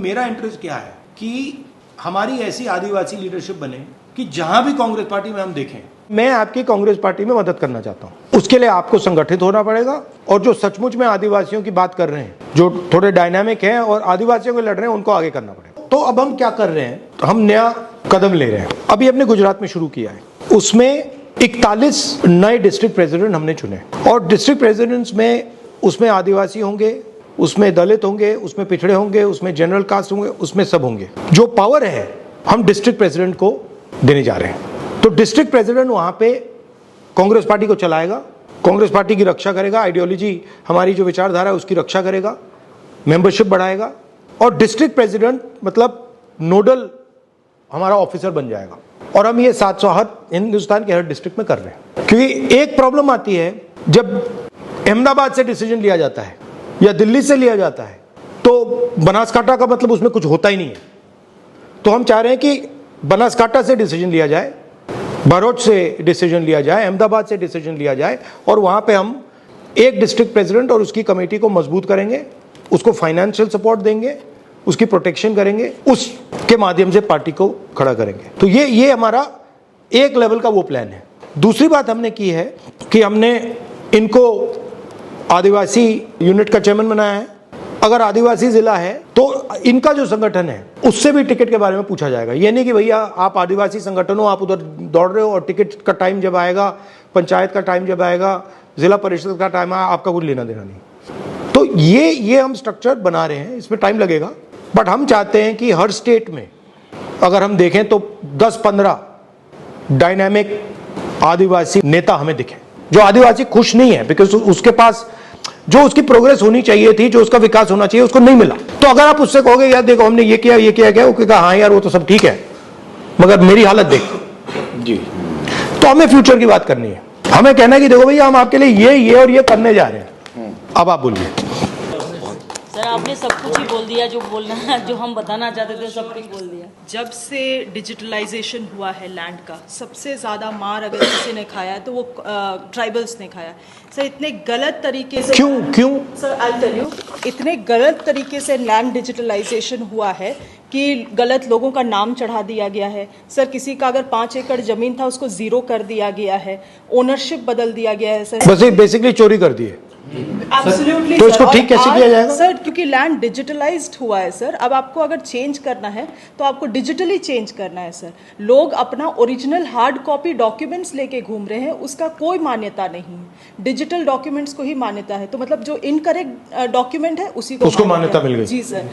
मेरा इंटरेस्ट क्या है कि हमारी ऐसी आदिवासी लीडरशिप बने कि जहां भी कांग्रेस पार्टी में हम देखें, मैं आपकी कांग्रेस पार्टी में मदद करना चाहता हूं। उसके लिए आपको संगठित होना पड़ेगा और जो सचमुच में आदिवासियों की बात कर रहे हैं, जो थोड़े डायनामिक हैं और आदिवासियों को लड़ रहे हैं, उनको आगे करना पड़ेगा। तो अब हम क्या कर रहे हैं, तो हम नया कदम ले रहे हैं। अभी हमने गुजरात में शुरू किया है, उसमें 41 नए डिस्ट्रिक्ट प्रेसिडेंट हमने चुने और डिस्ट्रिक्ट प्रेसिडेंट्स में उसमें आदिवासी होंगे, उसमें दलित होंगे, उसमें पिछड़े होंगे, उसमें जनरल कास्ट होंगे, उसमें सब होंगे। जो पावर है हम डिस्ट्रिक्ट प्रेसिडेंट को देने जा रहे हैं। तो डिस्ट्रिक्ट प्रेसिडेंट वहां पे कांग्रेस पार्टी को चलाएगा, कांग्रेस पार्टी की रक्षा करेगा, आइडियोलॉजी हमारी जो विचारधारा है उसकी रक्षा करेगा, मेंबरशिप बढ़ाएगा और डिस्ट्रिक्ट प्रेसिडेंट मतलब नोडल हमारा ऑफिसर बन जाएगा। और हम ये 700 हिंदुस्तान के हर डिस्ट्रिक्ट में कर रहे हैं। क्योंकि एक प्रॉब्लम आती है, जब अहमदाबाद से डिसीजन लिया जाता है या दिल्ली से लिया जाता है तो बनासकांठा का मतलब उसमें कुछ होता ही नहीं है। तो हम चाह रहे हैं कि बनासकांठा से डिसीजन लिया जाए, भरूच से डिसीजन लिया जाए, अहमदाबाद से डिसीजन लिया जाए और वहां पे हम एक डिस्ट्रिक्ट प्रेसिडेंट और उसकी कमेटी को मजबूत करेंगे, उसको फाइनेंशियल सपोर्ट देंगे, उसकी प्रोटेक्शन करेंगे, उसके माध्यम से पार्टी को खड़ा करेंगे। तो ये हमारा एक लेवल का वो प्लान है। दूसरी बात हमने की है कि हमने इनको आदिवासी यूनिट का चेयरमैन बनाया है। अगर आदिवासी जिला है तो इनका जो संगठन है उससे भी टिकट के बारे में पूछा जाएगा। ये नहीं कि भैया आप आदिवासी संगठन हो, आप उधर दौड़ रहे हो और टिकट का टाइम जब आएगा, पंचायत का टाइम जब आएगा, जिला परिषद का टाइम आएगा, आपका कुछ लेना देना नहीं। तो ये हम स्ट्रक्चर बना रहे हैं, इसमें टाइम लगेगा, बट हम चाहते हैं कि हर स्टेट में अगर हम देखें तो 10-15 डायनामिक आदिवासी नेता हमें दिखे। जो आदिवासी खुश नहीं है बिकॉज उसके पास जो उसकी प्रोग्रेस होनी चाहिए थी, जो उसका विकास होना चाहिए, उसको नहीं मिला। तो अगर आप उससे कहोगे यार देखो हमने ये किया क्या, वो कहेगा हाँ यार वो तो सब ठीक है मगर मेरी हालत देख जी। तो हमें फ्यूचर की बात करनी है, हमें कहना है कि देखो भैया हम आपके लिए ये और ये करने जा रहे हैं। अब आप बोलिए। सर आपने सब कुछ ही बोल दिया, जो बोलना जो हम बताना चाहते थे सब कुछ बोल दिया। जब से डिजिटलाइजेशन हुआ है लैंड का, सबसे ज़्यादा मार अगर किसी ने खाया है तो वो ट्राइबल्स ने खाया। सर इतने गलत तरीके से क्यों सर आई टेल यू, इतने गलत तरीके से लैंड डिजिटलाइजेशन हुआ है कि गलत लोगों का नाम चढ़ा दिया गया है। सर किसी का अगर 5 एकड़ जमीन था उसको 0 कर दिया गया है, ओनरशिप बदल दिया गया है। सर बस बेसिकली चोरी कर दी है। एब्सोल्युटली। तो इसको ठीक कैसे किया जाएगा सर? क्योंकि लैंड डिजिटलाइज्ड हुआ है सर। अब आपको अगर चेंज करना है तो आपको डिजिटली चेंज करना है सर। लोग अपना ओरिजिनल हार्ड कॉपी डॉक्यूमेंट्स लेके घूम रहे हैं, उसका कोई मान्यता नहीं है। डिजिटल डॉक्यूमेंट्स को ही मान्यता है। तो मतलब जो इनकरेक्ट डॉक्यूमेंट है उसी को उसको मान्यता मिल गई। जी सर।